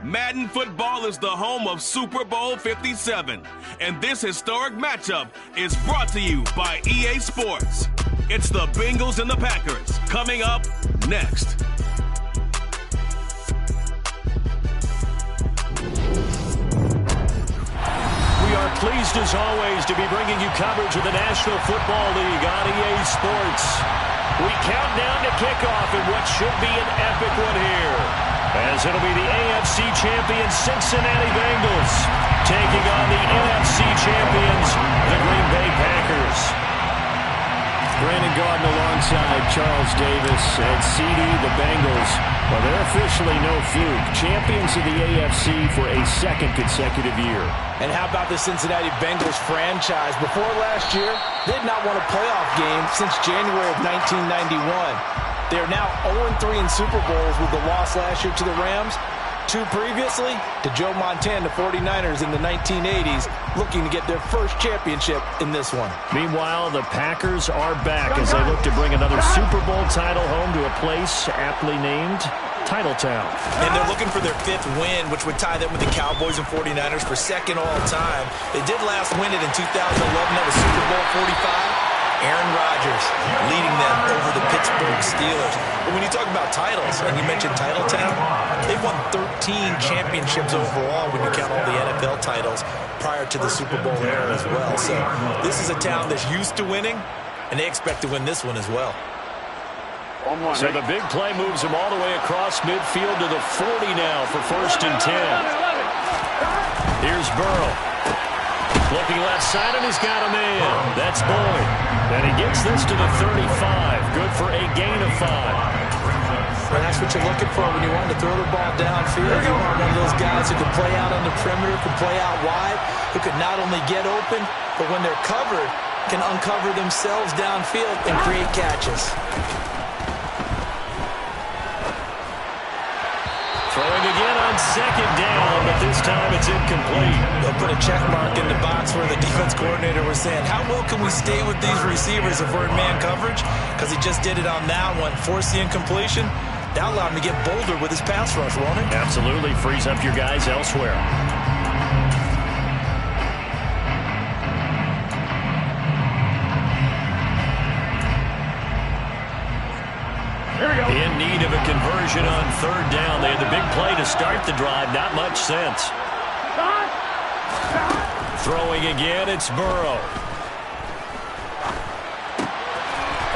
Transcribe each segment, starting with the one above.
Madden Football is the home of Super Bowl 57, and this historic matchup is brought to you by EA Sports. It's the Bengals and the Packers, coming up next. We are pleased as always to be bringing you coverage of the National Football League on EA Sports. We count down to kickoff in what should be an epic one here, as it'll be the AFC champions Cincinnati Bengals taking on the NFC champions, the Green Bay Packers. Brandon Gaudin alongside Charles Davis and CD, the Bengals. Well, they're officially no fluke. Champions of the AFC for a second consecutive year. And how about the Cincinnati Bengals franchise? Before last year, they did not won a playoff game since January of 1991. They are now 0-3 in Super Bowls with the loss last year to the Rams. 2 previously to Joe Montana, the 49ers in the 1980s, looking to get their first championship in this one. Meanwhile, the Packers are back as they look to bring another Super Bowl title home to a place aptly named Titletown. And they're looking for their 5th win, which would tie them with the Cowboys and 49ers for 2nd all-time. They did last win it in 2011. That was Super Bowl 45. Aaron Rodgers leading them over the Pittsburgh Steelers. But when you talk about titles, and you mentioned Titletown, they've won 13 championships overall when you count all the NFL titles prior to the Super Bowl era as well. So this is a town that's used to winning, and they expect to win this one as well. So the big play moves them all the way across midfield to the 40 now for 1st and 10. Here's Burrow. Looking left side, and he's got a man. That's Boyd. And he gets this to the 35. Good for a gain of 5. And that's what you're looking for when you want to throw the ball downfield. You want one of those guys who can play out on the perimeter, can play out wide, who can not only get open, but when they're covered, can uncover themselves downfield and create catches. Throwing again on 2nd down, but this time it's incomplete. They'll put a check mark in the box where the defense coordinator was saying, how well can we stay with these receivers if we're in man coverage? Because he just did it on that one, forced the incompletion. That allowed him to get bolder with his pass rush, won't it? Absolutely, frees up your guys elsewhere. In need of a conversion on 3rd down. They had the big play to start the drive. Not much sense. Throwing again, it's Burrow.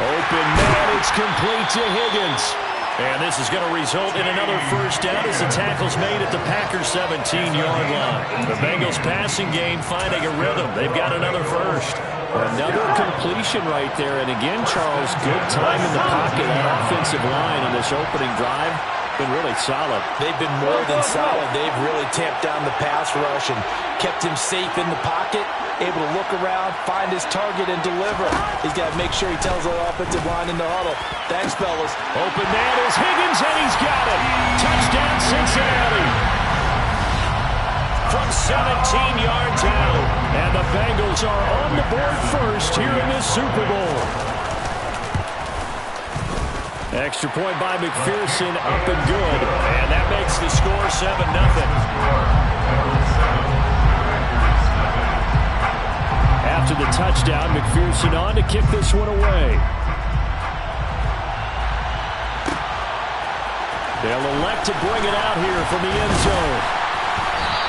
Open man, it's complete to Higgins. And this is going to result in another 1st down as the tackle's made at the Packers' 17-yard line. The Bengals passing game finding a rhythm. They've got another 1st. Another completion right there. And again, Charles, good time in the pocket. That offensive line on this opening drive been really solid. They've been more than solid. They've really tamped down the pass rush and kept him safe in the pocket, able to look around, find his target, and deliver. He's got to make sure he tells the offensive line in the huddle. Thanks, fellas. Open man is Higgins, and he's got it. Touchdown, Cincinnati. From 17 yards out. And the Bengals are on the board 1st here in this Super Bowl. Extra point by McPherson, up and good. And that makes the score 7-0. After the touchdown, McPherson on to kick this one away. They'll elect to bring it out here from the end zone.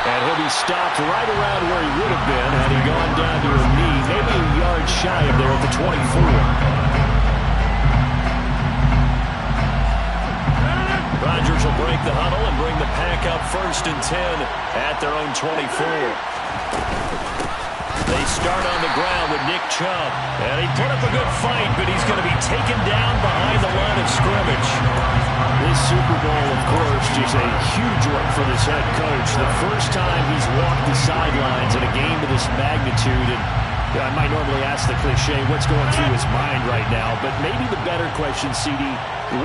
And he'll be stopped right around where he would have been had he gone down to a knee, maybe a yard shy of there at the 24. Rodgers will break the huddle and bring the pack up 1st and 10 at their own 24. They start on the ground with Nick Chubb. And he put up a good fight, but he's going to be taken down behind the line of scrimmage. This Super Bowl, of course, is a huge one for this head coach. The first time he's walked the sidelines in a game of this magnitude. And I might normally ask the cliche, what's going through his mind right now? But maybe the better question, CD,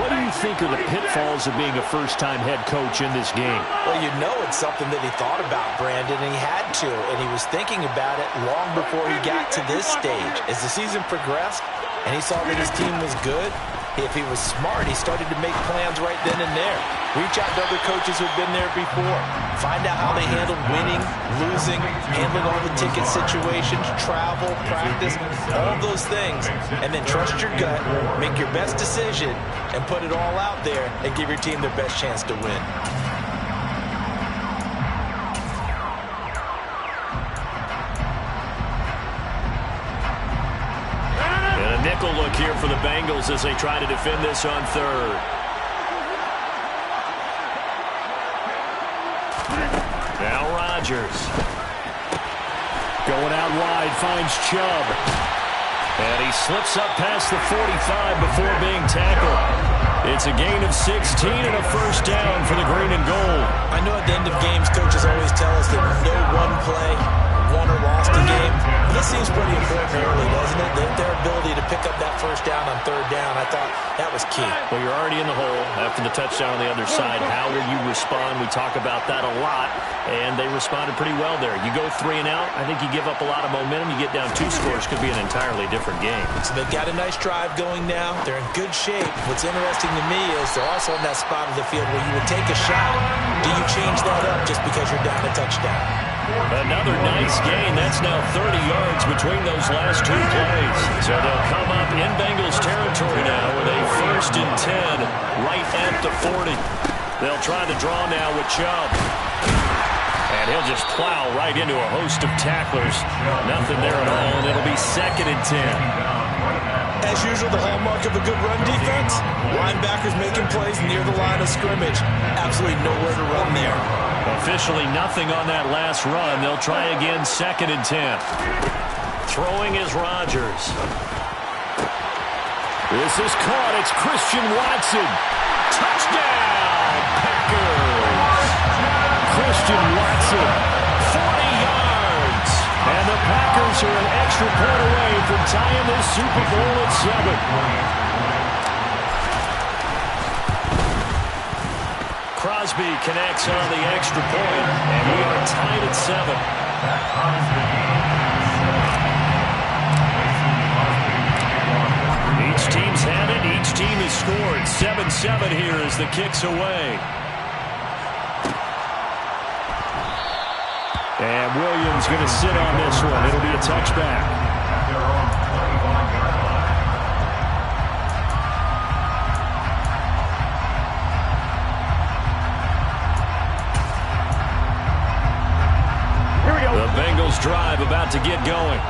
what do you think are the pitfalls of being a first-time head coach in this game? Well, you know it's something that he thought about, Brandon, and he had to. And he was thinking about it long before he got to this stage. As the season progressed and he saw that his team was good, if he was smart, he started to make plans right then and there. Reach out to other coaches who've been there before. Find out how they handled winning, losing, handling all the ticket situations, travel, practice, all those things. And then trust your gut, make your best decision, and put it all out there and give your team their best chance to win. And a nickel look here for the Bengals as they try to defend this on third. Now Rodgers. Going out wide, finds Chubb. And he slips up past the 45 before being tackled. It's a gain of 16 and a first down for the green and gold. I know at the end of games, coaches always tell us that no one play won or lost a game. This seems pretty important early, doesn't it? Their ability to pick up that first down on third down, I thought that was key. Well, you're already in the hole after the touchdown on the other side. How will you respond? We talk about that a lot, and they responded pretty well there. You go 3 and out, I think you give up a lot of momentum. You get down 2 scores, could be an entirely different game. So they've got a nice drive going now. They're in good shape. What's interesting to me is they're also in that spot of the field where you would take a shot. Do you change that up just because you're down a touchdown? Another nice gain. That's now 30 yards between those last 2 plays. So they'll come up in Bengals territory now with a 1st and 10 right at the 40. They'll try the draw now with Chubb. And he'll just plow right into a host of tacklers. Nothing there at all, and it'll be 2nd and 10. As usual, the hallmark of a good run defense, linebackers making plays near the line of scrimmage. Absolutely nowhere to run there. Officially nothing on that last run. They'll try again, 2nd and 10. Throwing is Rodgers. This is caught. It's Christian Watson. Touchdown, Packers. Christian Watson, 40 yards. And the Packers are an extra point away from tying this Super Bowl at 7. Crosby connects on the extra point, and we are tied at 7. Each team's had it. Each team has scored. 7-7 here as the kick's away. And Williams going to sit on this one. It'll be a touchback. Drive about to get going.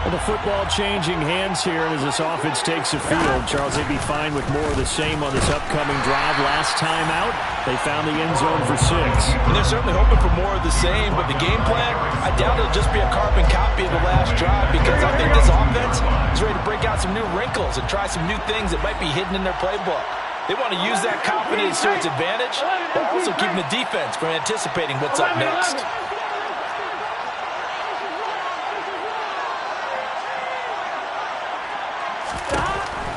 Well, the football changing hands here, and as this offense takes the field, Charles, they'd be fine with more of the same on this upcoming drive. Last time out, they found the end zone for 6. And they're certainly hoping for more of the same, but the game plan, I doubt it'll just be a carbon copy of the last drive, because I think this offense is ready to break out some new wrinkles and try some new things that might be hidden in their playbook. They want to use that confidence to its advantage, but also keeping the defense from anticipating what's up next.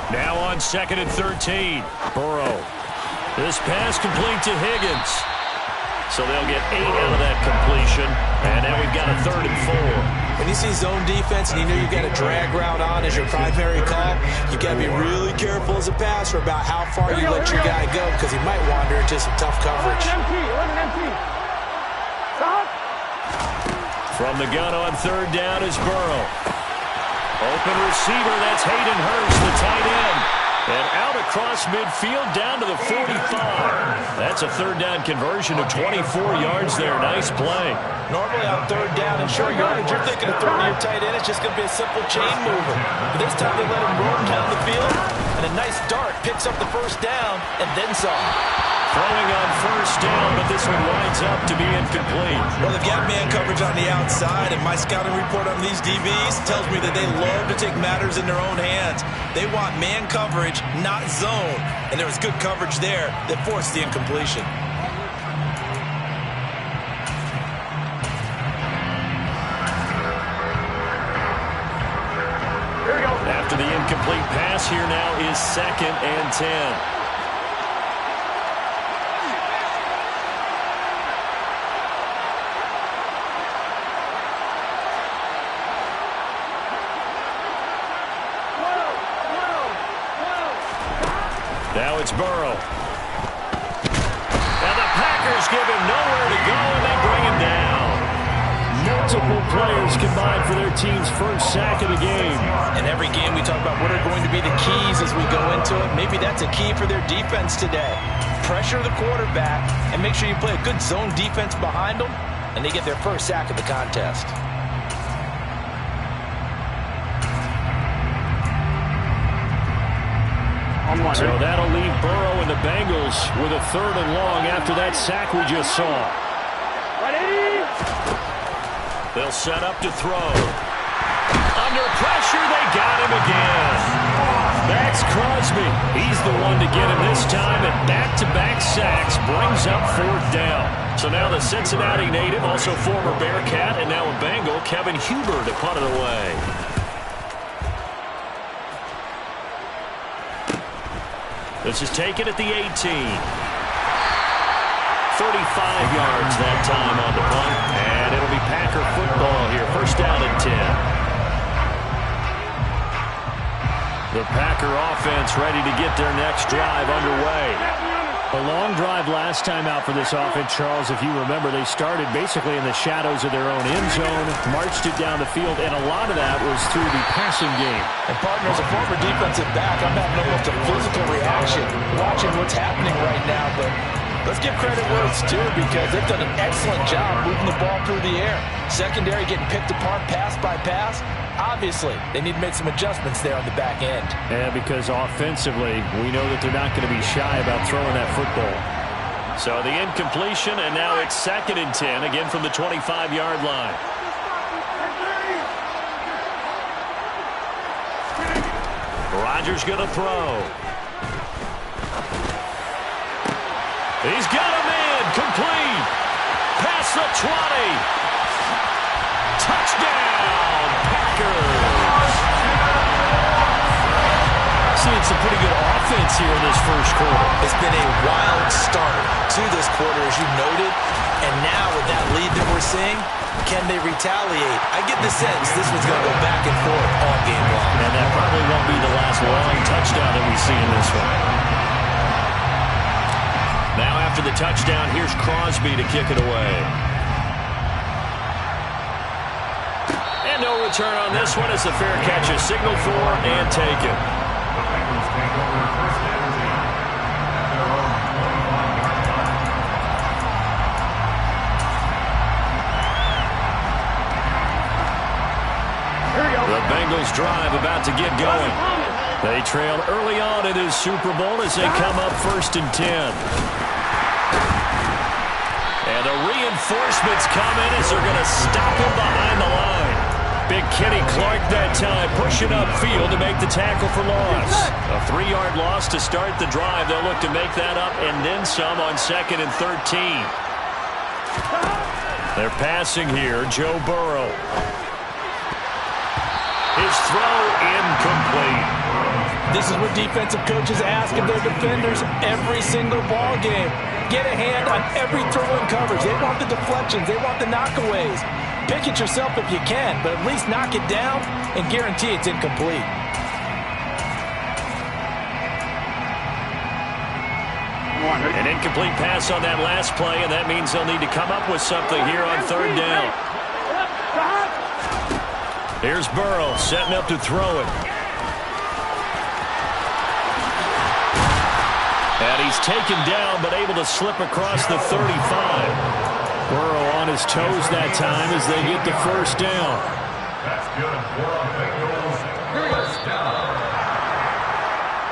Now on 2nd and 13. Burrow. This pass complete to Higgins. So they'll get 8 out of that completion. And now we've got a 3rd and 4. When you see zone defense and you know you've got a drag route on as your primary call, you've got to be really careful as a passer about how far you let your guy go, because he might wander into some tough coverage. From the gun on 3rd down is Burrow. Open receiver, that's Hayden Hurst, the tight end. And out across midfield, down to the 45. That's a 3rd down conversion of 24 yards there. Nice play. Normally on 3rd down and short yardage, you're thinking of throwing your tight end. It's just going to be a simple chain mover. But this time they let him roam down the field, and a nice dart picks up the first down and then some. Throwing on 1st down, but this one winds up to be incomplete. Well, they've got man coverage on the outside, and my scouting report on these DBs tells me that they love to take matters in their own hands. They want man coverage, not zone. And there was good coverage there that forced the incompletion. After the incomplete pass, here now is 2nd and 10. Now it's Burrow. Packers give him nowhere to go, and they bring him down. Multiple players combined for their team's first sack of the game. In every game, we talk about what are going to be the keys as we go into it. Maybe that's a key for their defense today. Pressure the quarterback and make sure you play a good zone defense behind them, and they get their first sack of the contest. So that'll leave Burrow and the Bengals with a 3rd and long after that sack we just saw. They'll set up to throw. Under pressure, they got him again. That's Crosby. He's the one to get him this time, and back-to-back sacks brings up 4th down. So now the Cincinnati native, also former Bearcat, and now a Bengal, Kevin Huber, to punt it away. This is taken at the 18. 35 yards that time on the punt. And it'll be Packer football here. First down and 10. The Packer offense ready to get their next drive underway. A long drive last time out for this offense, Charles. If you remember, they started basically in the shadows of their own end zone, marched it down the field, and a lot of that was through the passing game. And partner, as a former defensive back, I'm having almost a physical reaction watching what's happening right now. But let's give credit where it's due, because they've done an excellent job moving the ball through the air. Secondary getting picked apart pass by pass. Obviously, they need to make some adjustments there on the back end. Yeah, because offensively, we know that they're not going to be shy about throwing that football. So the incompletion, and now it's 2nd and 10, again from the 25-yard line. Rodgers going to throw. He's got him in, complete. Past the 20. Touchdown, Packers. Seeing some pretty good offense here in this first quarter. It's been a wild start to this quarter, as you noted. And now with that lead that we're seeing, can they retaliate? I get the sense this one's going to go back and forth all game long. And that probably won't be the last long touchdown that we see in this one. Now after the touchdown, here's Crosby to kick it away. And no return on this one as the fair catch is signaled for and taken. The Bengals drive about to get going. They trailed early on in this Super Bowl as they come up 1st and 10. And the reinforcements come in as they're going to stop him behind the line. Big Kenny Clark that time pushing upfield to make the tackle for loss. A 3-yard loss to start the drive. They'll look to make that up and then some on 2nd and 13. They're passing here. Joe Burrow. His throw incomplete. This is what defensive coaches ask of their defenders every single ball game. Get a hand on every throw and coverage. They want the deflections. They want the knockaways. Pick it yourself if you can, but at least knock it down and guarantee it's incomplete. An incomplete pass on that last play, and that means they'll need to come up with something here on 3rd down. Here's Burrow setting up to throw it. And he's taken down, but able to slip across the 35. Burrow on his toes that time as they get the 1st down. That's good for the Bengals. First down.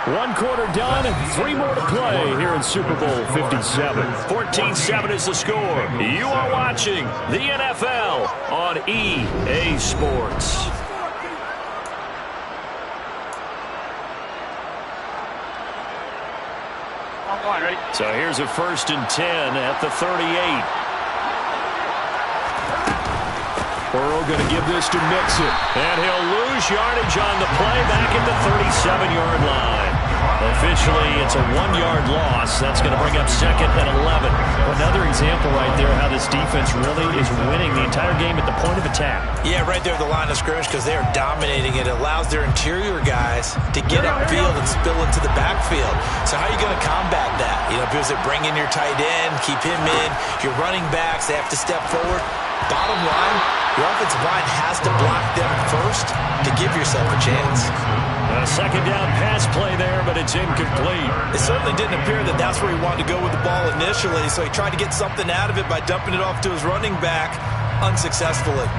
1 quarter done, 3 more to play here in Super Bowl 57. 14-7 is the score. You are watching the NFL on EA Sports. So here's a 1st and 10 at the 38. Burrow going to give this to Mixon. And he'll lose yardage on the play back at the 37-yard line. Officially, it's a 1-yard loss. That's going to bring up 2nd and 11. Another example right there how this defense really is winning the entire game at the point of attack. Yeah, right there at the line of scrimmage, because they are dominating it. It allows their interior guys to get upfield and spill into the backfield. So how are you going to combat that? You know, because is it bring in your tight end, keep him in, your running backs, they have to step forward. Bottom line, your offensive line has to block them first to give yourself a chance. A second down pass play there, but it's incomplete. It certainly didn't appear that that's where he wanted to go with the ball initially, so he tried to get something out of it by dumping it off to his running back unsuccessfully.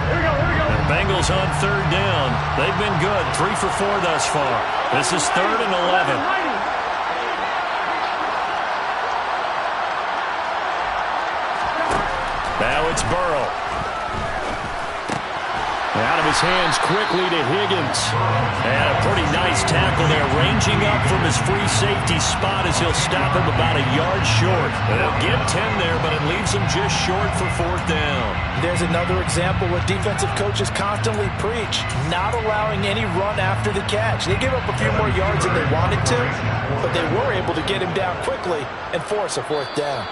The Bengals on third down. They've been good, 3 for 4 thus far. This is 3rd and 11. Now it's Burrow. Out of his hands quickly to Higgins. And a pretty nice tackle there, ranging up from his free safety spot as he'll stop him about a yard short. They'll get 10 there, but it leaves him just short for 4th down. There's another example what defensive coaches constantly preach, not allowing any run after the catch. They gave up a few more yards than they wanted to, but they were able to get him down quickly and force a 4th down.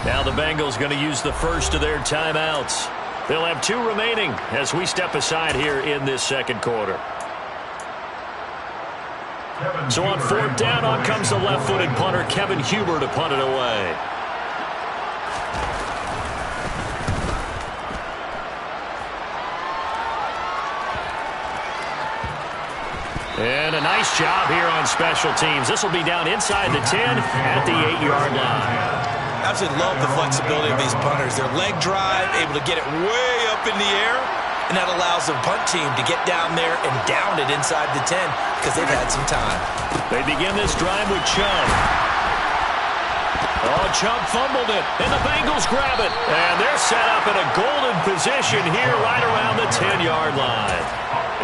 Now the Bengals going to use the first of their timeouts. They'll have 2 remaining as we step aside here in this second quarter. So on 4th down, on comes the left-footed punter, Kevin Huber, to punt it away. And a nice job here on special teams. This will be down inside the 10 at the 8-yard line. Absolutely love the flexibility of these punters. Their leg drive, able to get it way up in the air, and that allows the punt team to get down there and down it inside the 10 because they've had some time. They begin this drive with Chubb. Oh, Chubb fumbled it, and the Bengals grab it. And they're set up in a golden position here right around the 10-yard line.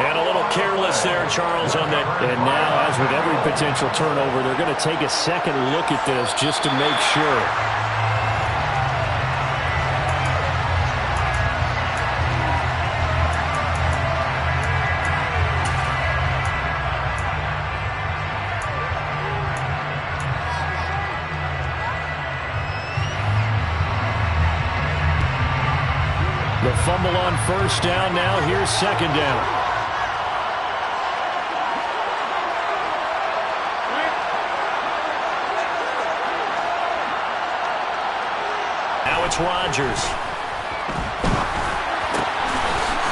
And a little careless there, Charles, on that. And now, as with every potential turnover, they're going to take a second look at this just to make sure. The fumble on 1st down. Now here's 2nd down. Now it's Rodgers.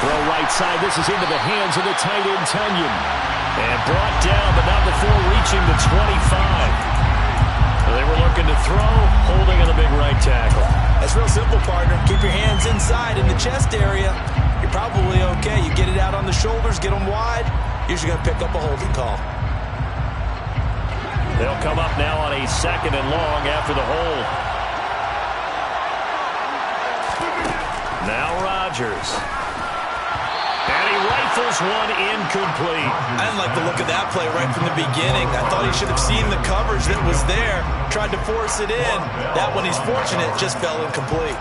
Throw right side. This is into the hands of the tight end, Tunyon. And brought down, but not before reaching the 25. They were looking to throw, holding on the big right tackle. That's real simple, partner. Keep your hands inside in the chest area. You're probably okay. You get it out on the shoulders, get them wide. Usually going to pick up a holding call. They'll come up now on a 2nd and long after the hold. Now Rodgers. And he rifles one incomplete. I didn't like the look of that play right from the beginning. I thought he should have seen the coverage that was there, tried to force it in. That one, he's fortunate, just fell incomplete.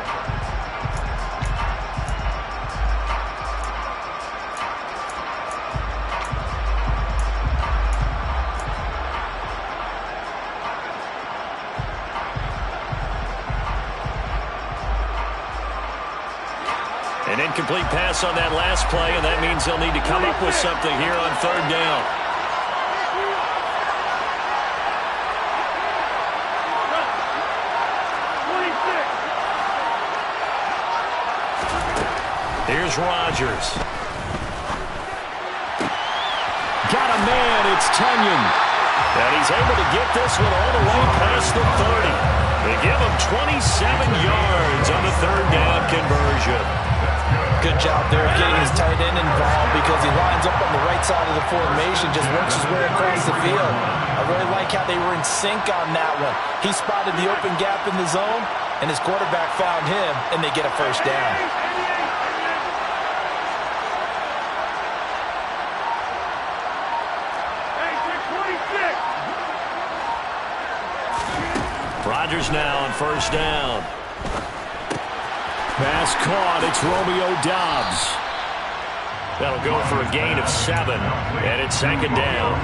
An incomplete pass on that last play, and that means they'll need to come up with something here on 3rd down. Here's Rodgers. Got a man. It's Tunyon. And he's able to get this one all the way past the 30. They give him 27 yards on the 3rd down conversion. Good job there of getting his tight end involved because he lines up on the right side of the formation, just works his way across the field. I really like how they were in sync on that one. He spotted the open gap in the zone, and his quarterback found him, and they get a 1st down. Rodgers now on 1st down. Pass caught. It's Romeo Doubs. That'll go for a gain of 7, and it's 2nd down.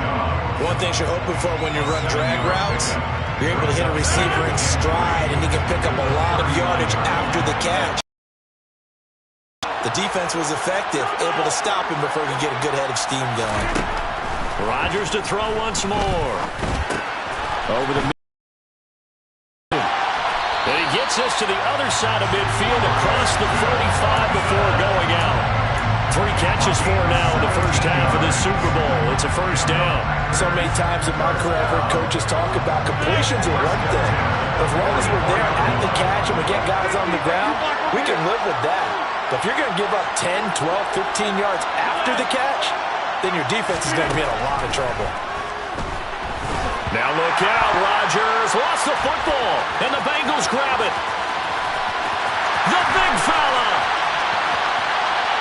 One thing you're hoping for when you run drag routes, you're able to hit a receiver in stride, and he can pick up a lot of yardage after the catch. The defense was effective, able to stop him before he could get a good head of steam going. Rodgers to throw once more. Over the gets us to the other side of midfield across the 35 before going out. 3 catches for now in the first half of this Super Bowl. It's a first down. So many times in my career, I've heard coaches talk about completions are one thing. But as long as we're there at the catch and we get guys on the ground, we can live with that. But if you're going to give up 10, 12, 15 yards after the catch, then your defense is going to be in a lot of trouble. Now look out, Rodgers lost the football, and the Bengals grab it. The big fella.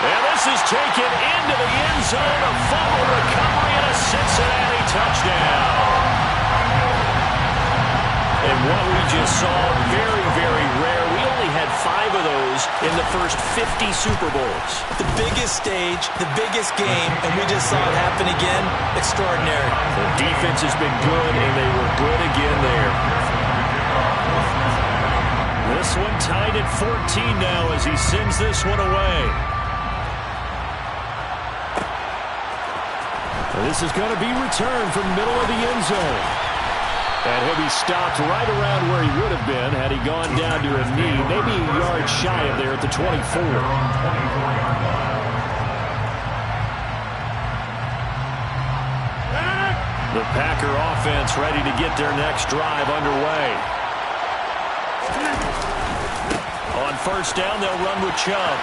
And this is taken into the end zone, a fumble recovery, and a Cincinnati touchdown. And what we just saw, very, very rare. We only had 5 of those in the first 50 Super Bowls. The biggest stage, the biggest game, and we just saw it happen again. Extraordinary. The defense has been good, and they were good again there. This one tied at 14 now as he sends this one away. This is going to be returned from middle of the end zone. And he'll be stopped right around where he would have been had he gone down to a knee, maybe a yard shy of there at the 24. The Packer offense ready to get their next drive underway. On first down, they'll run with Chubb.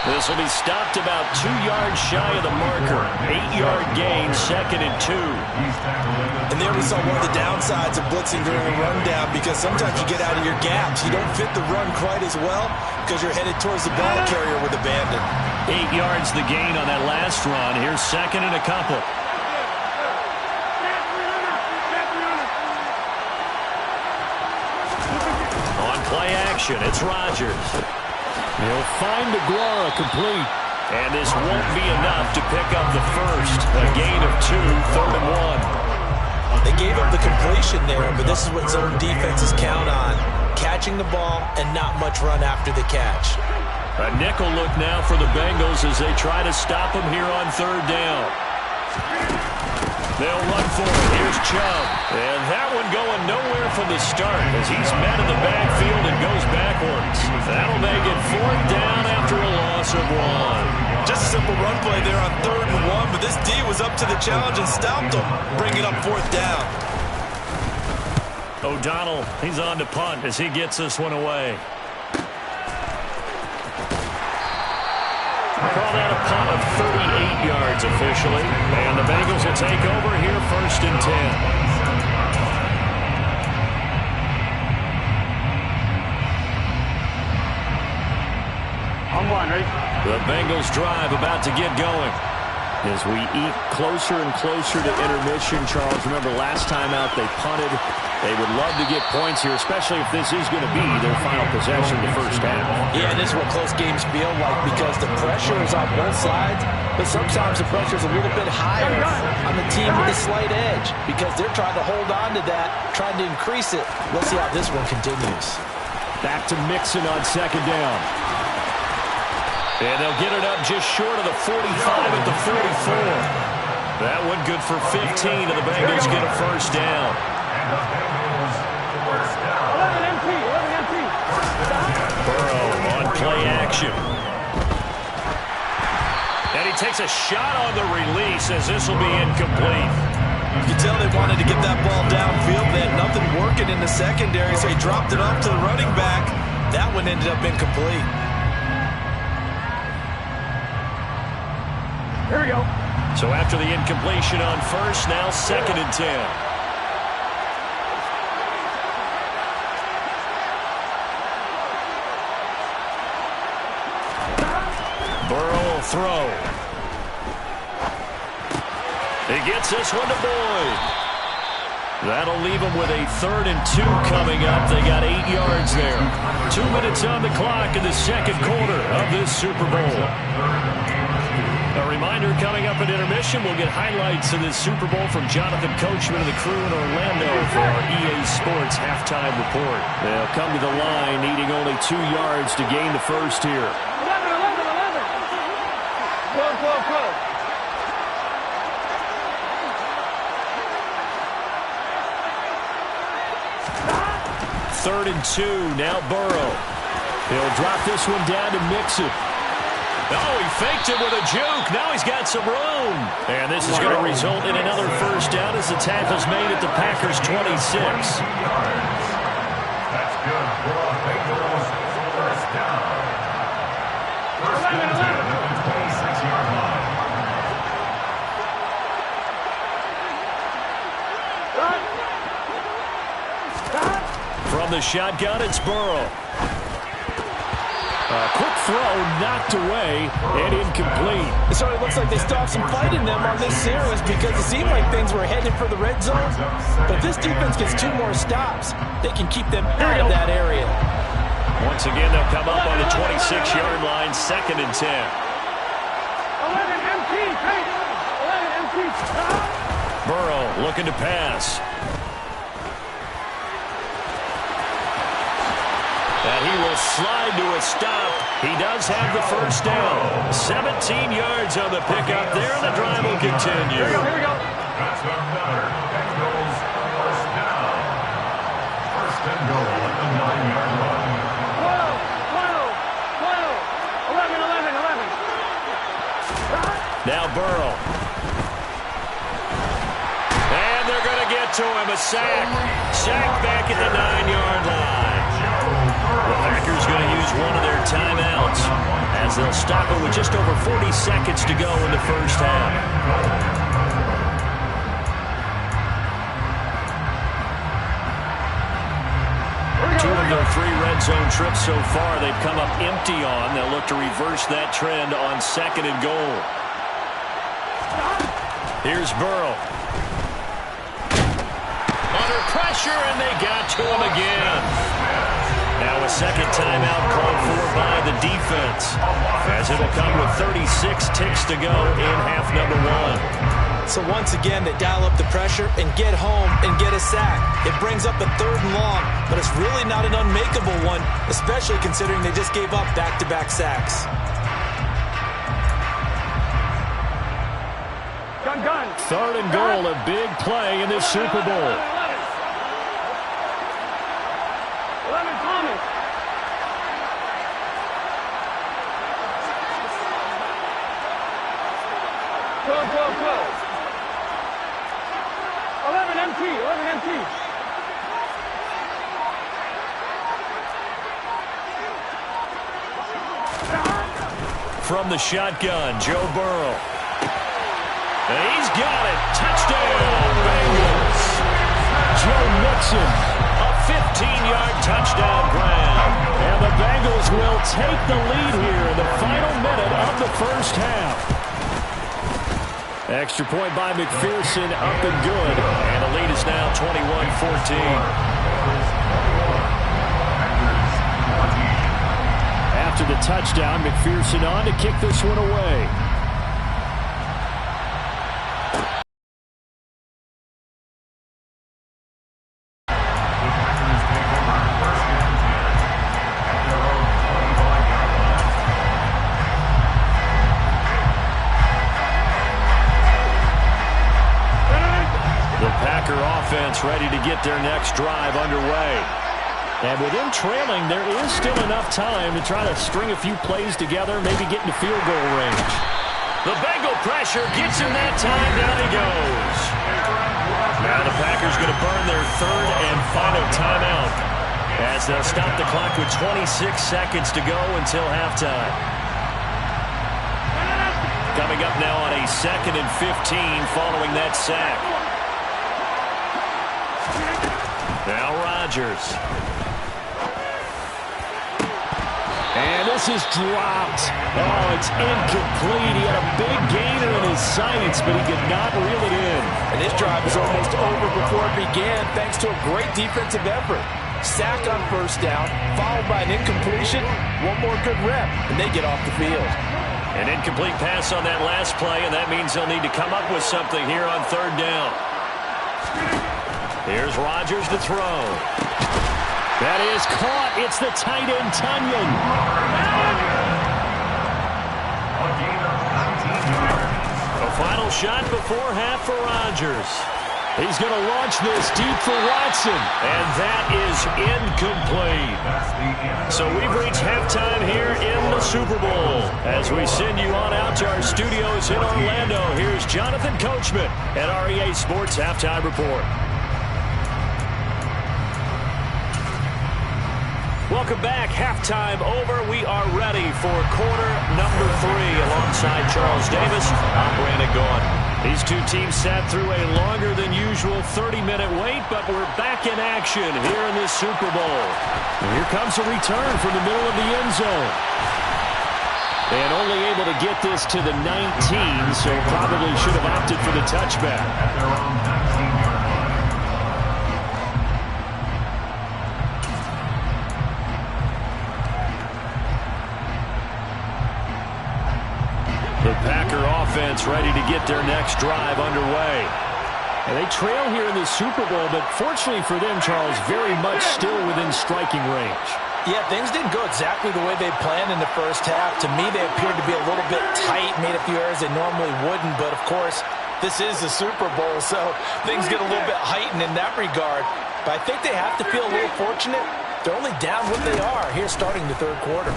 This will be stopped about 2 yards shy of the marker. 8-yard gain, 2nd and 2. And there we saw one of the downsides of blitzing during a rundown, because sometimes you get out of your gaps. You don't fit the run quite as well because you're headed towards the ball carrier with abandon. 8 yards the gain on that last run. Here's 2nd and a couple. On play action, it's Rodgers. He'll find Aguara complete. And this won't be enough to pick up the first. A gain of 2, 3rd and 1. They gave up the completion there, but this is what zone defenses count on. Catching the ball and not much run after the catch. A nickel look now for the Bengals as they try to stop him here on 3rd down. They'll run for it. Here's Chubb. And that one going nowhere from the start as he's met in the backfield and goes backwards. That'll make it 4th down after a loss of 1. Just a simple run play there on 3rd and 1, but this D was up to the challenge and stopped him, bringing up 4th down. O'Donnell, he's on to punt as he gets this one away. Call that a punt of 38 yards officially. And the Bengals will take over here 1st and 10. On 1, ready? The Bengals drive about to get going. As we eat closer and closer to intermission, Charles, remember last time out they punted. They would love to get points here, especially if this is going to be their final possession the first half. Yeah, and this is what close games feel like because the pressure is on both sides, but sometimes the pressure is a little bit higher on the team with a slight edge because they're trying to hold on to that, trying to increase it. Let's see how this one continues. Back to Mixon on 2nd down. And they'll get it up just short of the 45 at the 44. That one good for 15, and the Bengals get a first down. Burrow on play action. And he takes a shot on the release as this will be incomplete. You can tell they wanted to get that ball downfield. They had nothing working in the secondary, so he dropped it off to the running back. That one ended up incomplete. Here we go. So after the incompletion on first, now 2nd and 10. Burrow will throw. He gets this one to Boyd. That'll leave him with a 3rd and 2 coming up. They got 8 yards there. 2 minutes on the clock in the 2nd quarter of this Super Bowl. A reminder coming up at intermission, we'll get highlights of this Super Bowl from Jonathan Coachman and the crew in Orlando for our EA Sports halftime report. They'll come to the line needing only 2 yards to gain the first here. 11. 12. 3rd and 2. Now Burrow. He'll drop this one down to Mixon. Oh, he faked it with a juke. Now he's got some room. And this is going to result in another first down as the tackle's made at the Packers' 26. That's good for the Bengals. First down. First and 10 at the 26-yard line. From the shotgun, it's Burrow. A quick throw knocked away and incomplete. It certainly looks like they still have some fight in them on this series because it seemed like things were headed for the red zone. But if this defense gets 2 more stops, they can keep them out of that area. Once again, they'll come up on the 26-yard line, 2nd and 10. 11 empty. 11 empty. Burrow looking to pass. And he will slide to a stop. He does have the first down. 17 yards on the pickup there, and the drive will continue. Here we go. That's another Bengals first down. First and goal at the 9-yard line. 12, 11. Now Burrow. And they're going to get to him. A sack. Sack back at the 9-yard line. The Packers going to use one of their timeouts as they'll stop it with just over 40 seconds to go in the first half. 2 of their 3 red zone trips so far they've come up empty on. They'll look to reverse that trend on 2nd and goal. Here's Burrow. Under pressure, and they got to him again. Now a second timeout called for by the defense, as it'll come with 36 ticks to go in half number 1. So once again, they dial up the pressure and get home and get a sack. It brings up a 3rd and long, but it's really not an unmakeable one, especially considering they just gave up back-to-back sacks. Gun. 3rd and goal, a big play in this Super Bowl. 11, Thomas. 12. 11 empty. From the shotgun, Joe Burrow. And he's got it. Touchdown, Bengals. Joe Mixon, a 15-yard touchdown grab. And the Bengals will take the lead here in the final minute of the first half. Extra point by McPherson, up and good. And the lead is now 21-14. After the touchdown, McPherson on to kick this one away. Ready to get their next drive underway. And with them trailing, there is still enough time to try to string a few plays together, maybe get into field goal range. The Bengal pressure gets him that time. Down he goes. Now the Packers going to burn their 3rd and final timeout as they'll stop the clock with 26 seconds to go until halftime. Coming up now on a 2nd and 15 following that sack. Now Rodgers. And this is dropped. Oh, it's incomplete. He had a big gainer in his sights, but he could not reel it in. And this drive is almost over before it began, thanks to a great defensive effort. Sack on first down, followed by an incompletion. One more good rep, and they get off the field. An incomplete pass on that last play, and that means they'll need to come up with something here on 3rd down. Here's Rodgers to throw. That is caught. It's the tight end, Tunyon. A final shot before half for Rodgers. He's going to launch this deep for Watson, and that is incomplete. So we've reached halftime here in the Super Bowl. As we send you on out to our studios in Orlando, here's Jonathan Coachman at REA Sports Halftime Report. Welcome back. Halftime over. We are ready for quarter number 3 alongside Charles Davis. I'm Brandon Gaudin. These two teams sat through a longer than usual 30-minute wait, but we're back in action here in this Super Bowl. And here comes a return from the middle of the end zone. And only able to get this to the 19, so probably should have opted for the touchback. The Packer offense ready to get their next drive underway. And they trail here in the Super Bowl, but fortunately for them, Charles, very much still within striking range. Yeah, things didn't go exactly the way they planned in the first half. To me, they appeared to be a little bit tight, made a few errors they normally wouldn't. But, of course, this is the Super Bowl, so things get a little bit heightened in that regard. But I think they have to feel a little fortunate. They're only down what they are here starting the third quarter.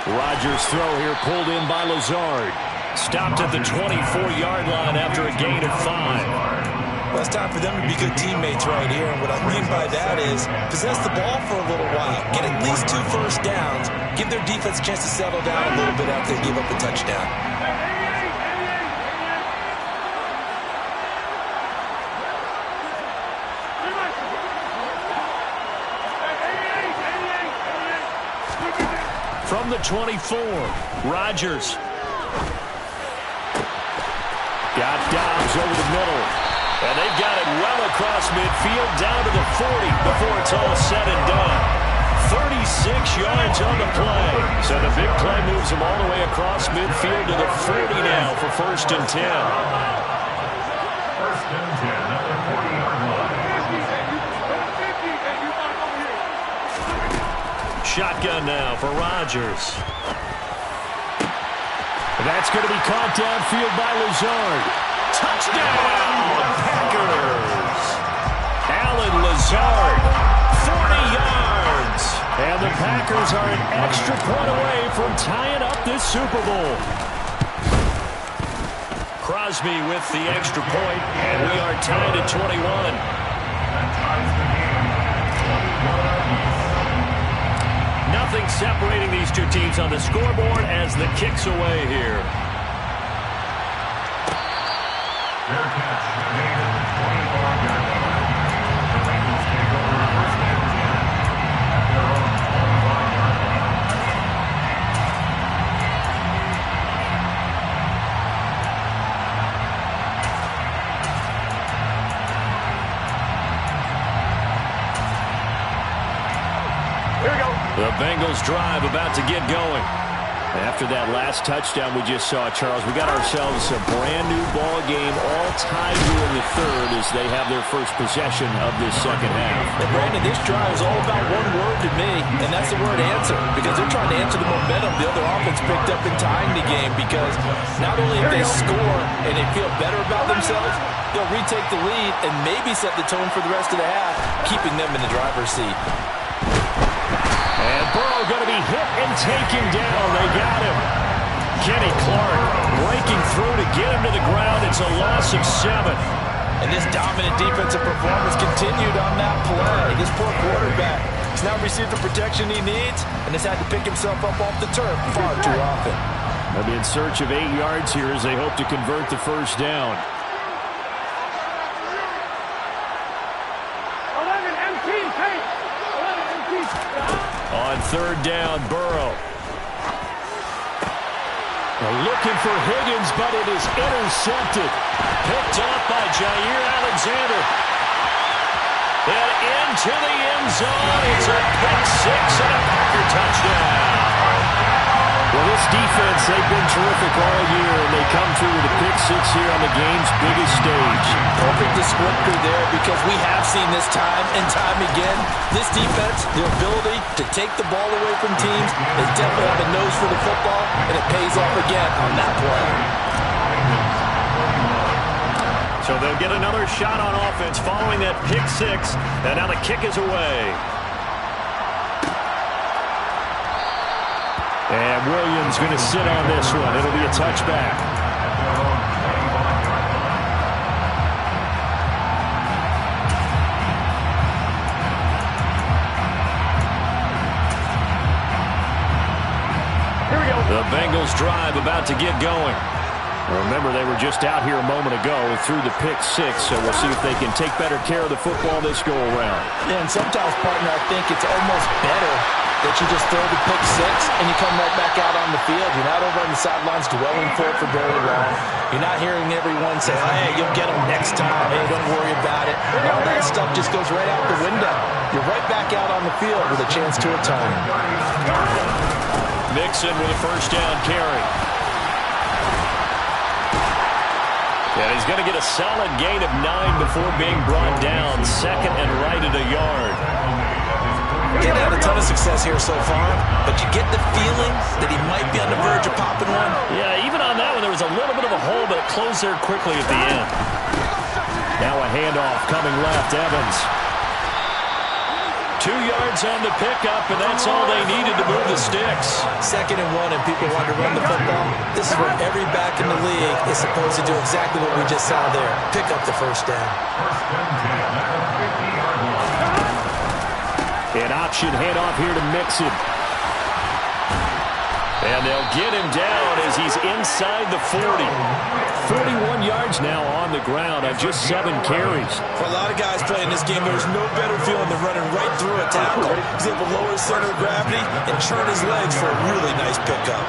Rodgers' throw here pulled in by Lazard. Stopped at the 24-yard line after a gain of 5. Well, it's time for them to be good teammates right here. And what I mean by that is possess the ball for a little while. Get at least 2 first downs. Give their defense a chance to settle down a little bit after they give up a touchdown. From the 24, Rodgers. Got Dobbs over the middle. And they've got it well across midfield down to the 40 before it's all said and done. 36 yards on the play. So the big play moves them all the way across midfield to the 40 now for 1st and 10. 1st and 10 at the 40-yard line. Shotgun now for Rodgers. That's going to be caught downfield by Lazard. Touchdown, Packers! Allen Lazard, 40 yards. And the Packers are an extra point away from tying up this Super Bowl. Crosby with the extra point, and we are tied at 21. That ties the game. Nothing separating these two teams on the scoreboard as the kick's away here. Fair catch made at the 25-yard line. The Bengals take over 1st and 10 at their own 25-yard line. Here we go. The Bengals drive about to get going. After that last touchdown we just saw, Charles, we got ourselves a brand new ball game all tied here in the third as they have their first possession of this second half. And Brandon, this drive is all about one word to me, and that's the word answer, because they're trying to answer the momentum the other offense picked up in tying the game, because not only if they score and they feel better about themselves, they'll retake the lead and maybe set the tone for the rest of the half, keeping them in the driver's seat. And Burrow going to be hit and taken down. They got him. Kenny Clark breaking through to get him to the ground. It's a loss of 7. And this dominant defensive performance continued on that play. This poor quarterback has now received the protection he needs and has had to pick himself up off the turf far too often. They'll be in search of 8 yards here as they hope to convert the first down. 11 MT, paint. 11 MT. On third down, Burrow. They're looking for Higgins, but it is intercepted. Picked up by Jair Alexander. And into the end zone. It's a pick 6 and a Packer touchdown. Well, this defense, they've been terrific all year, and they come through with a pick 6 here on the game's biggest stage. Perfect descriptor there, because we have seen this time and time again. This defense, their ability to take the ball away from teams, they definitely have a nose for the football, and it pays off again on that play. So they'll get another shot on offense following that pick six. And now the kick is away. And Williams going to sit on this one. It'll be a touchback. Here we go. The Bengals drive about to get going. Remember, they were just out here a moment ago through the pick six, so we'll see if they can take better care of the football this go-around. Yeah, and sometimes, partner, I think it's almost better that you just throw the pick six and you come right back out on the field. You're not over on the sidelines dwelling for it for very long. You're not hearing everyone say, hey, you'll get them next time. Hey, don't worry about it. All that stuff just goes right out the window. You're right back out on the field with a chance to atone. Mixon with a first down carry. And he's going to get a solid gain of 9 before being brought down. Second and right at a yard. He hasn't had a ton of success here so far, but you get the feeling that he might be on the verge of popping one. Yeah, even on that one, there was a little bit of a hole, but it closed there quickly at the end. Now a handoff coming left, Evans. 2 yards on the pickup, and that's all they needed to move the sticks. 2nd and 1, and people want to run the football. This is where every back in the league is supposed to do exactly what we just saw there. Pick up the first down. An option handoff here to Mixon. And they'll get him down as he's inside the 40. 41 yards now on the ground on just 7 carries. For a lot of guys playing this game, there's no better feeling than running right through a tackle. He's able to lower his center of gravity and turn his legs for a really nice pickup.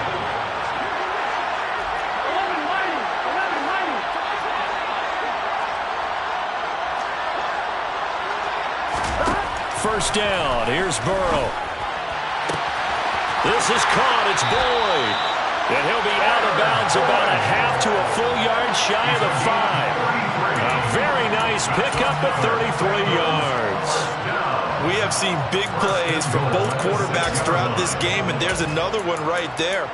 First down. Here's Burrow. This is caught. It's Boyd. And he'll be out of bounds about a half to a full yard shy of the 5. A very nice pickup at 33 yards. We have seen big plays from both quarterbacks throughout this game, and there's another one right there.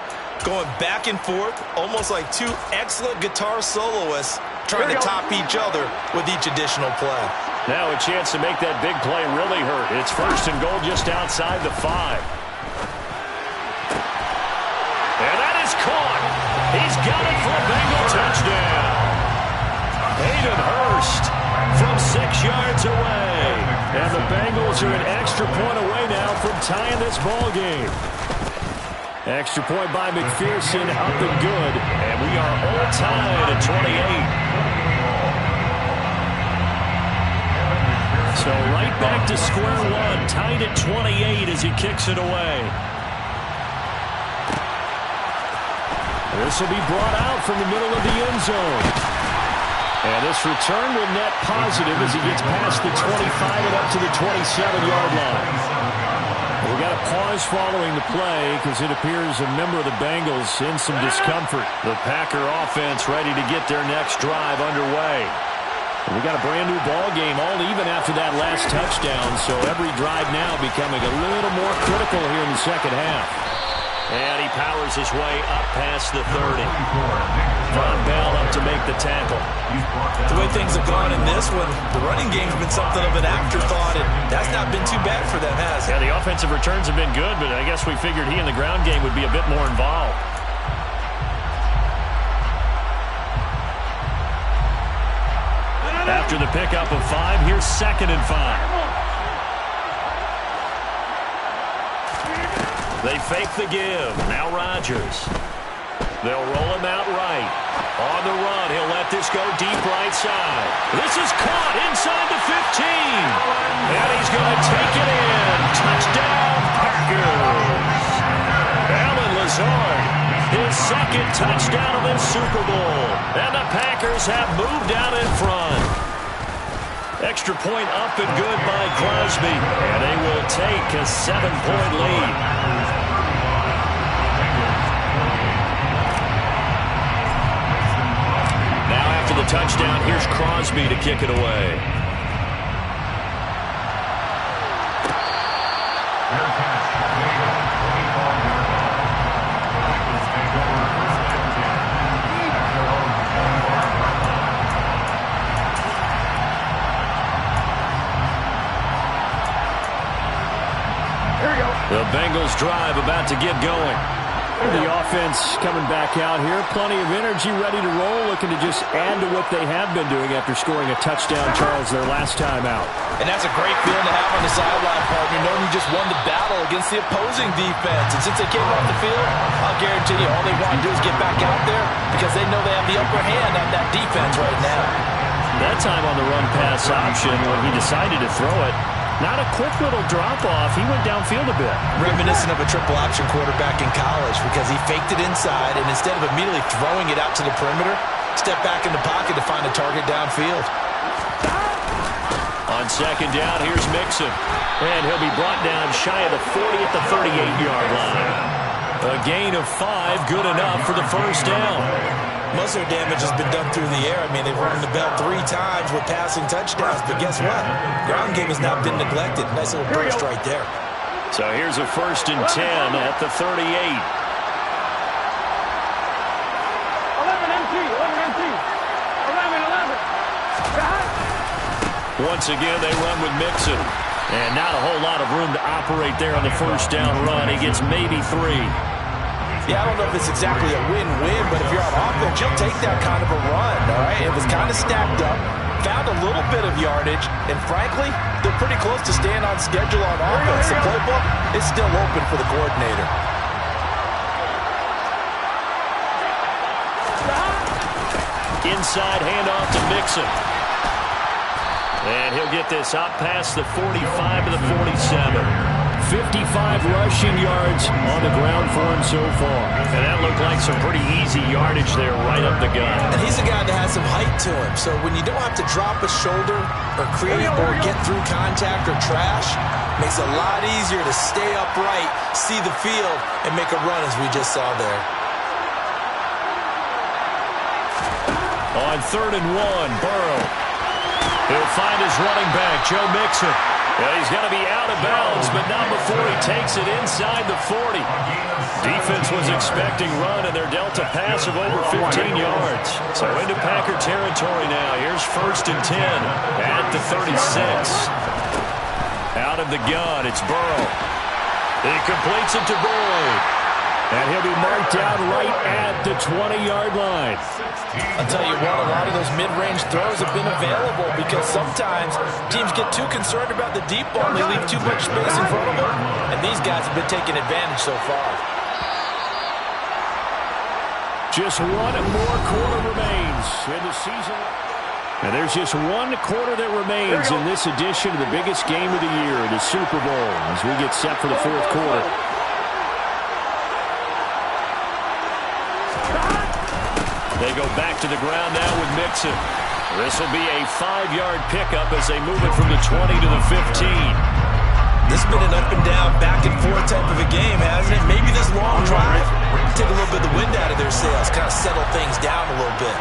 Going back and forth, almost like 2 excellent guitar soloists trying to top each other with each additional play. Now a chance to make that big play really hurt. It's first and goal just outside the 5. And that is caught. He's got it for a Bengal touchdown. Hayden Hurst from 6 yards away. And the Bengals are an extra point away now from tying this ball game. Extra point by McPherson, up and good. And we are all tied at 28. So right back to square one, tied at 28 as he kicks it away. This will be brought out from the middle of the end zone. And this return will net positive as he gets past the 25 and up to the 27-yard line. We got a pause following the play because it appears a member of the Bengals in some discomfort. The Packer offense ready to get their next drive underway. We got a brand new ball game, all even after that last touchdown, so every drive now becoming a little more critical here in the second half. And he powers his way up past the 30. Von Bell up to make the tackle. The way things have gone in this one, the running game's been something of an afterthought, and that's not been too bad for them, has it? Yeah, the offensive returns have been good, but I guess we figured he in the ground game would be a bit more involved. After the pickup of 5, here's 2nd and 5. They fake the give. Now Rodgers. They'll roll him out right. On the run, he'll let this go deep right side. This is caught inside the 15. And he's going to take it in. Touchdown, Packers. Allen Lazard, his 2nd touchdown of the Super Bowl. And the Packers have moved out in front. Extra point up and good by Crosby. And they will take a 7-point lead. Now after the touchdown, here's Crosby to kick it away. The Bengals drive about to get going. The offense coming back out here. Plenty of energy, ready to roll, looking to just add to what they have been doing after scoring a touchdown, Charles, their last time out. And that's a great feeling to have on the sideline, partner, knowing you just won the battle against the opposing defense. And since they came off the field, I'll guarantee you all they want to do is get back out there because they know they have the upper hand on that defense right now. That time on the run-pass option when he decided to throw it. Not a quick little drop-off. He went downfield a bit. Reminiscent of a triple option quarterback in college because he faked it inside, and instead of immediately throwing it out to the perimeter, stepped back in the pocket to find a target downfield. On second down, here's Mixon. And he'll be brought down shy of the 40 at the 38-yard line. A gain of 5, good enough for the first down. Most of their damage has been done through the air. I mean, they've rung the bell 3 times with passing touchdowns, but guess what? Ground game has not been neglected. Nice little burst right there. So here's a 1st and 10 at the 38. 11 empty. 11. Once again, they run with Mixon. And not a whole lot of room to operate there on the first down run. He gets maybe 3. Yeah, I don't know if it's exactly a win-win, but if you're on offense, you'll take that kind of a run, all right? It was kind of stacked up, found a little bit of yardage, and frankly, they're pretty close to staying on schedule on offense. The playbook is still open for the coordinator. Inside handoff to Mixon. And he'll get this out past the 45 to the 47. 55 rushing yards on the ground for him so far. And that looked like some pretty easy yardage there right up the gut. And he's a guy that has some height to him. So when you don't have to drop a shoulder or create or get through contact or trash, makes it a lot easier to stay upright, see the field, and make a run as we just saw there. On 3rd and 1, Burrow. He'll find his running back, Joe Mixon. Yeah, he's going to be out of bounds, but not before he takes it inside the 40. Defense was expecting run, and they're dealt a pass of over 15 yards. So into Packer territory now. Here's 1st and 10 at the 36. Out of the gun, it's Burrow. He completes it to Boyd. And he'll be marked down right at the 20-yard line. I'll tell you what, a lot of those mid-range throws have been available because sometimes teams get too concerned about the deep ball and they leave too much space in front of them. And these guys have been taking advantage so far. Just one more quarter remains in the season. And there's just one quarter that remains in this edition of the biggest game of the year, the Super Bowl, as we get set for the 4th quarter. They go back to the ground now with Mixon. This will be a 5-yard pickup as they move it from the 20 to the 15. This has been an up-and-down, back-and-forth type of a game, hasn't it? Maybe this long drive take a little bit of the wind out of their sails, kind of settle things down a little bit.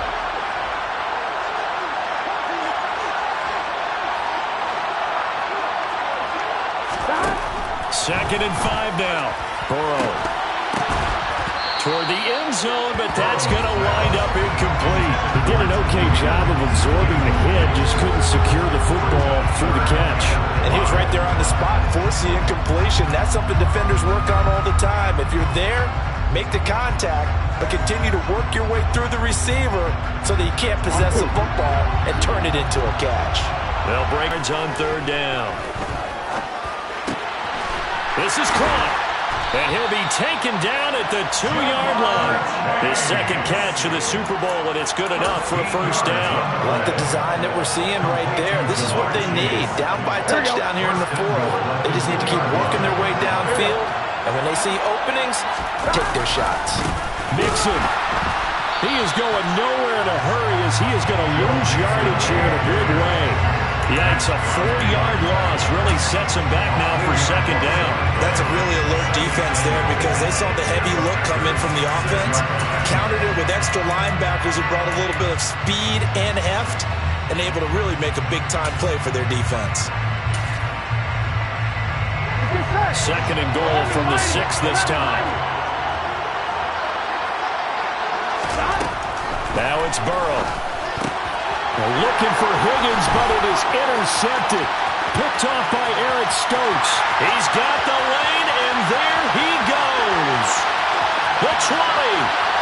Second and 5 now. Burrow toward the end zone, but that's going to wind up incomplete. He did an okay job of absorbing the hit, just couldn't secure the football through the catch. And he was right there on the spot, force the incompletion. That's something defenders work on all the time. If you're there, make the contact, but continue to work your way through the receiver so that you can't possess the football and turn it into a catch. They'll break on 3rd down. This is caught. And he'll be taken down at the 2-yard line. His second catch of the Super Bowl, and it's good enough for a first down. Like the design that we're seeing right there. This is what they need. Down by a touchdown here in the 4th. They just need to keep working their way downfield. And when they see openings, take their shots. Mixon. He is going nowhere in a hurry as he is going to lose yardage here in a big way. Yeah, it's a 4-yard loss. Really sets him back now for 2nd down. That's a really alert defense there because they saw the heavy look come in from the offense, countered it with extra linebackers who brought a little bit of speed and heft, and able to really make a big-time play for their defense. 2nd and goal from the 6 this time. Now it's Burrow. Looking for Higgins, but it is intercepted. Picked off by Eric Stokes. He's got the lane, and there he goes. The 20.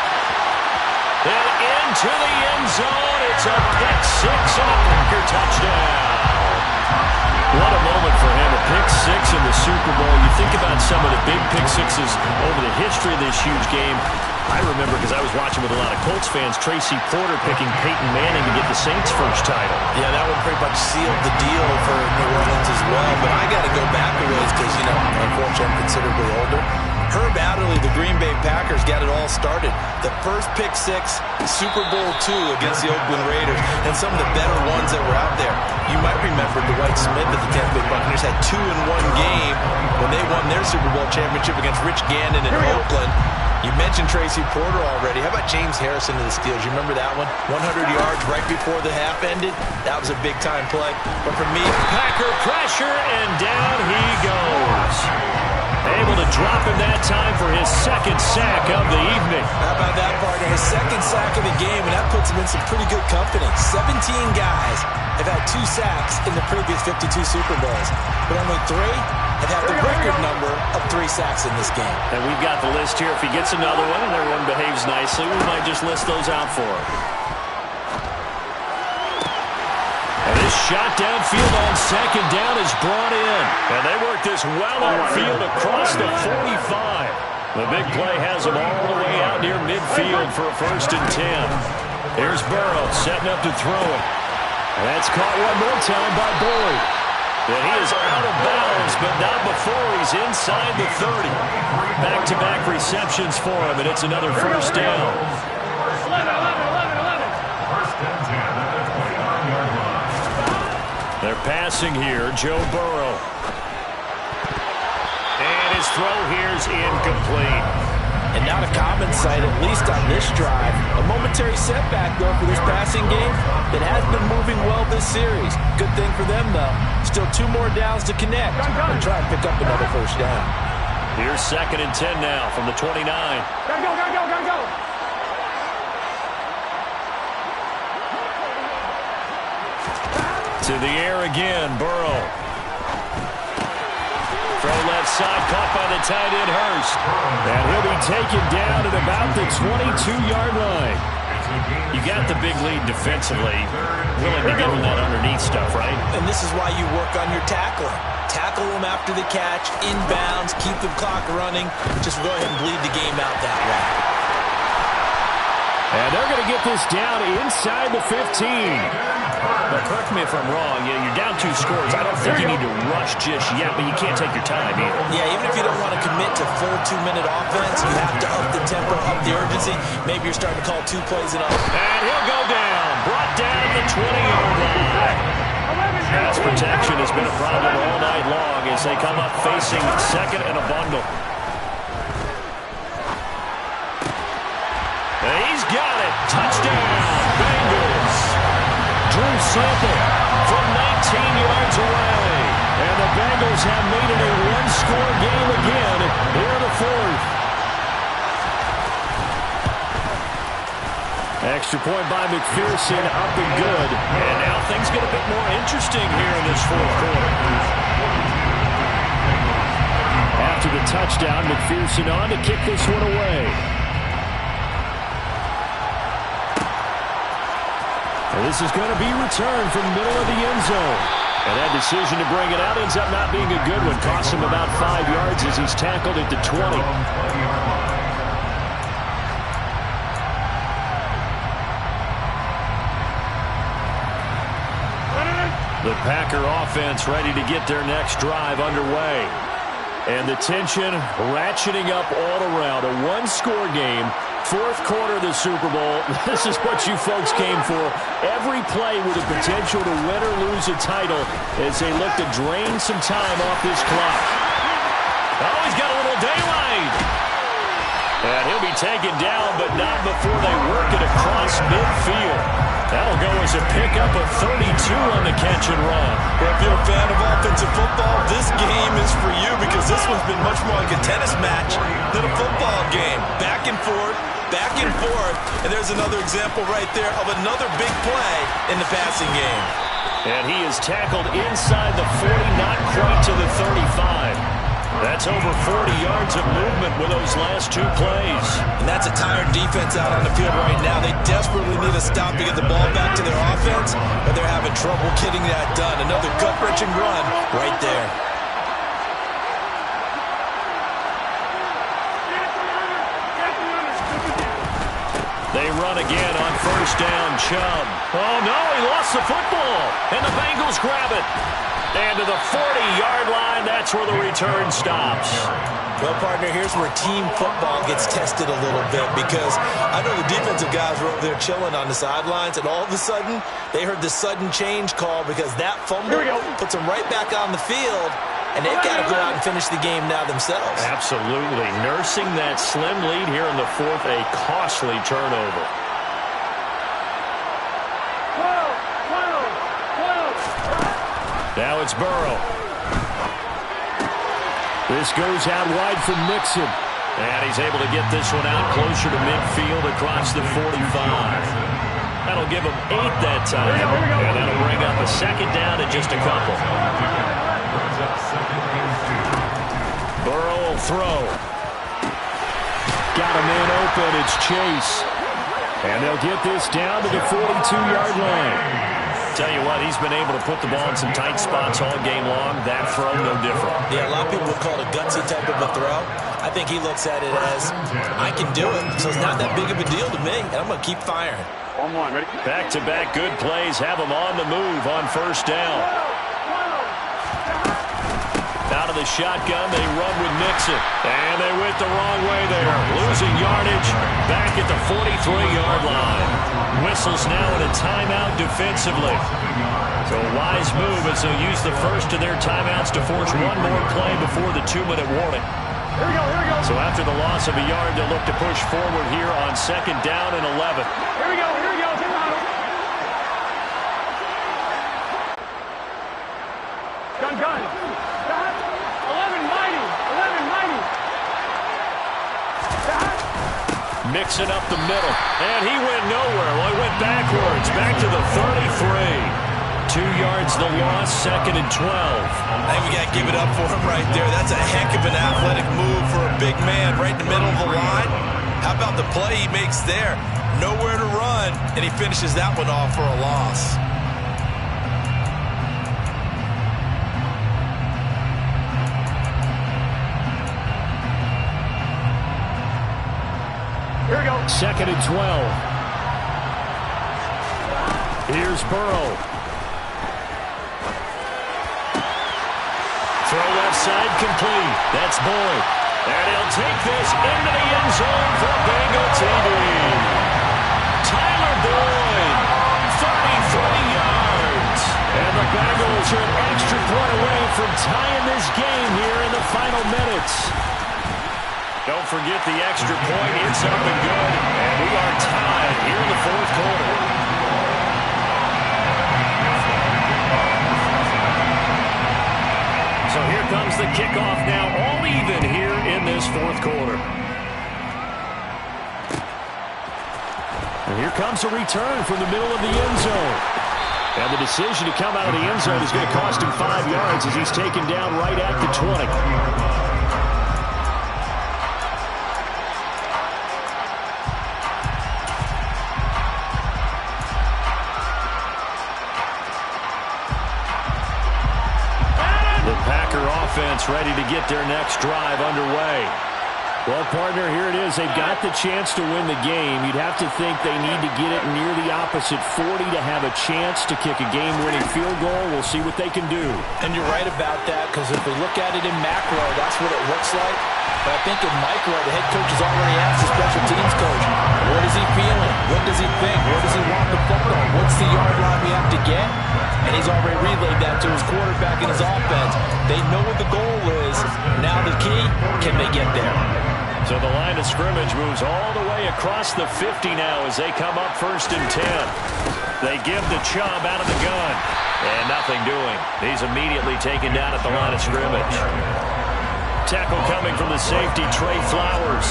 And into the end zone. It's a pick six and a Packer touchdown. What a moment for him, a pick six in the Super Bowl. You think about some of the big pick sixes over the history of this huge game. I remember, because I was watching with a lot of Colts fans, Tracy Porter picking Peyton Manning to get the Saints' first title. Yeah, that one pretty much sealed the deal for New Orleans as well. But I got to go back a ways because, unfortunately, I'm considerably older. Herb Adderley, the Green Bay Packers, got it all started. The first pick six, Super Bowl II against the Oakland Raiders, and some of the better ones that were out there. You might remember Dwight Smith at the Tampa Bay Buccaneers had 2 in one game when they won their Super Bowl championship against Rich Gannon in Oakland. You mentioned Tracy Porter already. How about James Harrison to the Steelers? You remember that one? 100 yards right before the half ended. That was a big-time play. But for me, Packer pressure, and down he goes. Able to drop him that time for his second sack of the evening. How about that, partner? His second sack of the game, and that puts him in some pretty good company. 17 guys have had 2 sacks in the previous 52 Super Bowls, but only 3 have had the record number of 3 sacks in this game. And we've got the list here. If he gets another one and everyone behaves nicely, we might just list those out for him. And this shot downfield on second down is brought in. And they work this well upfield across the 45. The big play has them all the way out near midfield for a 1st and 10. Here's Burrow setting up to throw it. And that's caught one more time by Boyd. And he is out of bounds, but not before he's inside the 30. Back-to-back receptions for him, and it's another 1st down. 11. First and 10 at the 29-yard line. They're passing here, Joe Burrow. And his throw here is incomplete. And not a common sight, at least on this drive. A momentary setback, though, for this passing game that has been moving well this series. Good thing for them, though. Still 2 more downs to connect and try and pick up another 1st down. Here's 2nd and 10 now from the 29. Gotta go. To the air again, Burrow. Throw left side, caught by the tight end, Hurst. And he'll be taken down at about the 22-yard line. You got the big lead defensively. Willing to give him that underneath stuff, right? And this is why you work on your tackling. Tackle them after the catch, inbounds, keep the clock running. Just go ahead and bleed the game out that way. And they're going to get this down inside the 15. Now, correct me if I'm wrong. Yeah, you're down 2 scores. I don't think you need to rush just yet, but you can't take your time either. Yeah, even if you don't want to commit to full 2-minute offense, you have to up the tempo, up the urgency. Maybe you're starting to call 2 plays and up. And he'll go down. Brought down the 20-yard line. Pass protection has been a problem all night long as they come up facing 2nd and a bundle. And he's got it. Touchdown, Bengals. Drew Sample from 19 yards away. And the Bengals have made it a 1-score game again here in the 4th. Extra point by McPherson, up and good. And now things get a bit more interesting here in this 4th quarter. After the touchdown, McPherson on to kick this one away. And this is going to be returned from the middle of the end zone. And that decision to bring it out ends up not being a good one. Costs him about 5 yards as he's tackled at the 20. The Packer offense ready to get their next drive underway. And the tension ratcheting up all around. A 1-score game. 4th quarter of the Super Bowl. This is what you folks came for. Every play with the potential to win or lose a title as they look to drain some time off this clock. Oh, he's got a little daylight. And he'll be taken down, but not before they work it across midfield. That'll go as a pickup of 32 on the catch and run. Well, if you're a fan of offensive football, this game is for you because this one's been much more like a tennis match than a football game. Back and forth, and there's another example right there of another big play in the passing game. And he is tackled inside the 40, not quite to the 35. That's over 40 yards of movement with those last 2 plays. And that's a tired defense out on the field right now. They desperately need a stop to get the ball back to their offense, but they're having trouble getting that done. Another gut-wrenching run right there. They run again on first down. Chubb. Oh, no, he lost the football. And the Bengals grab it. And to the 40-yard line, that's where the return stops. Well, partner, here's where team football gets tested a little bit because I know the defensive guys were over there chilling on the sidelines, and all of a sudden, they heard the sudden change call because that fumble puts them right back on the field, and they've got to go out and finish the game now themselves. Absolutely. Nursing that slim lead here in the 4th, a costly turnover. Now it's Burrow. This goes out wide for Mixon. And he's able to get this one out closer to midfield across the 45. That'll give him 8 that time. And that'll bring up a second down and just a couple. Burrow will throw. Got a man open. It's Chase. And they'll get this down to the 42-yard line. Tell you what, he's been able to put the ball in some tight spots all game long. That throw, no different. Yeah, a lot of people would call it a gutsy type of a throw. I think he looks at it as, I can do it, so it's not that big of a deal to me, and I'm going to keep firing. Ready? Back-to-back good plays have him on the move on first down. Out of the shotgun, they run with Mixon. And they went the wrong way there. Losing yardage back at the 43-yard line. Whistles now in a timeout defensively. So a wise move as they'll use the first of their timeouts to force one more play before the 2-minute warning. Here we go. So after the loss of a yard, they'll look to push forward here on second down and 11. Here we go. Get on. Gun. 11 mighty. Mixing up the middle. And he went nowhere. Well, he went backwards. Back to the 33. 2 yards the loss, second and 12. I think we got to give it up for him right there. That's a heck of an athletic move for a big man right in the middle of the line. How about the play he makes there? Nowhere to run, and he finishes that one off for a loss. Here we go. Second and 12. Here's Burrow. Throw left side complete. That's Boyd. And he'll take this into the end zone for Bengal TD. Tyler Boyd, 33 yards. And the Bengals are an extra point away from tying this game here in the final minutes. Don't forget the extra point. It's up and good. And we are tied here in the 4th quarter. So here comes the kickoff now, all even here in this 4th quarter. And here comes a return from the middle of the end zone. And the decision to come out of the end zone is going to cost him 5 yards as he's taken down right at the 20. Offense ready to get their next drive underway. Well, partner, here it is. They've got the chance to win the game. You'd have to think they need to get it near the opposite 40 to have a chance to kick a game-winning field goal. We'll see what they can do. And you're right about that, because if we look at it in macro, that's what it looks like. But I think in micro, the head coach has already asked the special teams coach, what is he feeling? What does he think? Where does he want the football? What's the yard line we have to get? And he's already relayed that to his quarterback and his offense. They know what the goal is. Now the key, can they get there? So the line of scrimmage moves all the way across the 50 now as they come up first and 10. They give the Chubb out of the gun. And nothing doing. He's immediately taken down at the line of scrimmage. Tackle coming from the safety, Trey Flowers.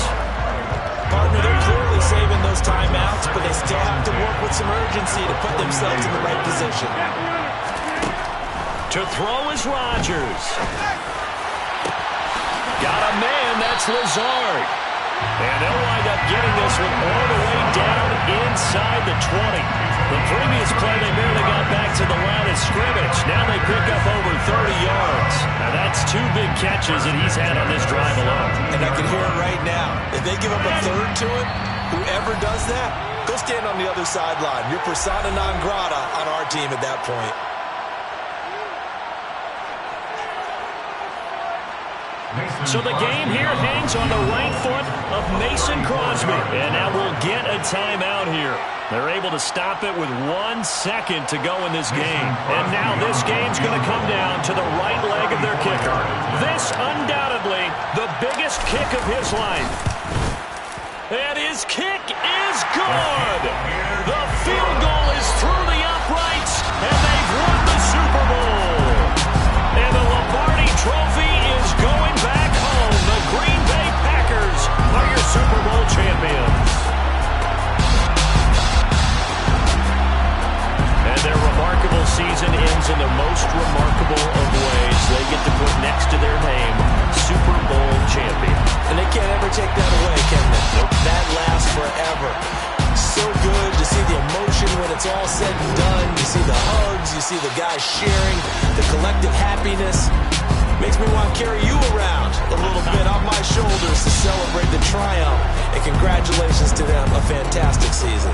Partner, they're clearly saving those timeouts, but they still have to work with some urgency to put themselves in the right position. To throw is Rodgers. Got a man, that's Lazard. And they'll wind up getting this one all the way down inside the 20. The previous play, they barely got back to the line of scrimmage. Now they pick up over 30 yards. Now that's 2 big catches that he's had on this drive alone. And I can hear it right now. If they give up a third to it, whoever does that, go stand on the other sideline. You're persona non grata on our team at that point. So the game here hangs on the right foot of Mason Crosby. And now we'll get a timeout here. They're able to stop it with 1 second to go in this game. And now this game's going to come down to the right leg of their kicker. This undoubtedly the biggest kick of his life. And his kick is good. The field goal is through the uprights, and they've won the Super Bowl. And the Lombardi Trophy is going back home. The Green Bay Packers are your Super Bowl champions. And their remarkable season ends in the most remarkable of ways. They get to put next to their name, Super Bowl champion. And they can't ever take that away, can they? Nope. That lasts forever. So good to see the emotion when it's all said and done. You see the hugs, you see the guys sharing, the collective happiness. Makes me want to carry you around a little bit on my shoulders to celebrate the triumph. And congratulations to them, a fantastic season.